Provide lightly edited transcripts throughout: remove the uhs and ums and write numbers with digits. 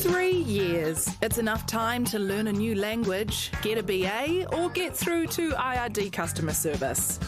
3 years. It's enough time to learn a new language, get a BA, or get through to IRD customer service.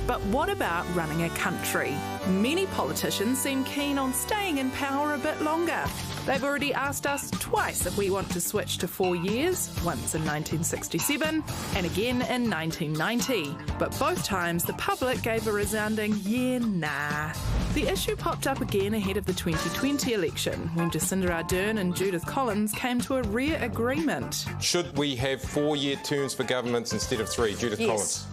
But what about running a country? Many politicians seem keen on staying in power a bit longer. They've already asked us twice if we want to switch to 4 years, once in 1967 and again in 1990. But both times the public gave a resounding yeah, nah. The issue popped up again ahead of the 2020 election when Jacinda Ardern and Judith Collins came to a rare agreement. Should we have 4-year terms for governments instead of 3? Judith Collins?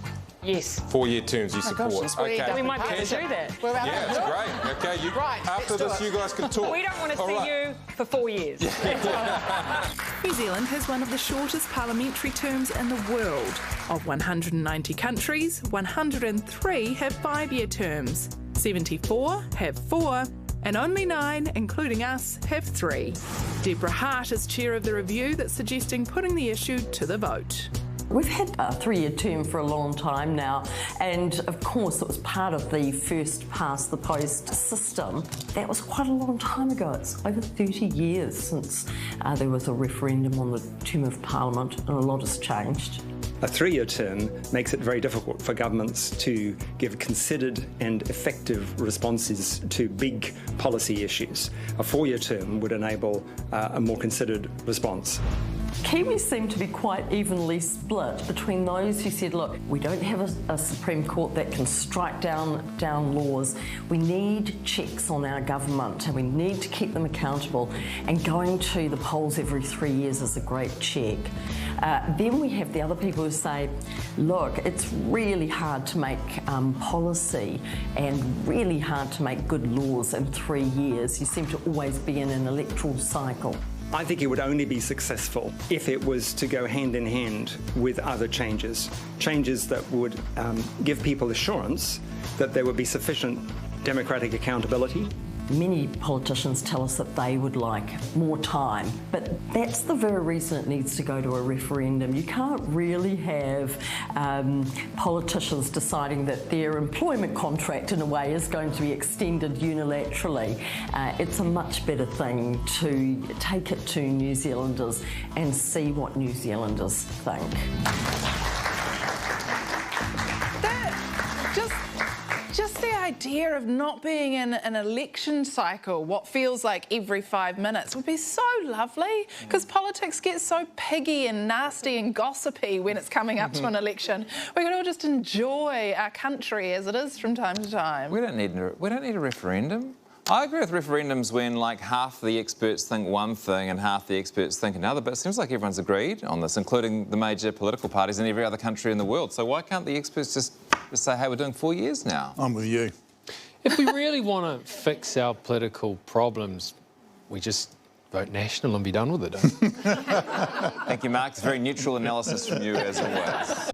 Yes. 4-year terms you support. Okay. We might be able to do that. Yeah, that's great. Okay, after this, you guys can talk. We don't want to see you for 4 years. New Zealand has one of the shortest parliamentary terms in the world. Of 190 countries, 103 have 5-year terms, 74 have 4, and only 9, including us, have 3. Deborah Hart is chair of the review that's suggesting putting the issue to the vote. We've had a 3-year term for a long time now, and of course it was part of the first past the post system. That was quite a long time ago. It's over 30 years since there was a referendum on the term of Parliament, and a lot has changed. A 3-year term makes it very difficult for governments to give considered and effective responses to big policy issues. A 4-year term would enable a more considered response. Kiwis seem to be quite evenly split between those who said, look, we don't have a Supreme Court that can strike down laws. We need checks on our government and we need to keep them accountable, and going to the polls every 3 years is a great check. Then we have the other people who say, look, it's really hard to make policy and really hard to make good laws in 3 years. You seem to always be in an electoral cycle. I think it would only be successful if it was to go hand in hand with other changes that would give people assurance that there would be sufficient democratic accountability. Many politicians tell us that they would like more time, but that's the very reason it needs to go to a referendum. You can't really have politicians deciding that their employment contract, in a way, is going to be extended unilaterally. It's a much better thing to take it to New Zealanders and see what New Zealanders think. Just the idea of not being in an election cycle, what feels like every 5 minutes, would be so lovely, because politics gets so piggy and nasty and gossipy when it's coming up to an election. We could all just enjoy our country as it is from time to time. We don't need a referendum. I agree with referendums when, like, half the experts think one thing and half the experts think another, but it seems like everyone's agreed on this, including the major political parties in every other country in the world. So why can't the experts just say, hey, we're doing 4 years now? I'm with you. If we really want to fix our political problems, we just vote National and be done with it. Thank you, Mark. It's a very neutral analysis from you, as always.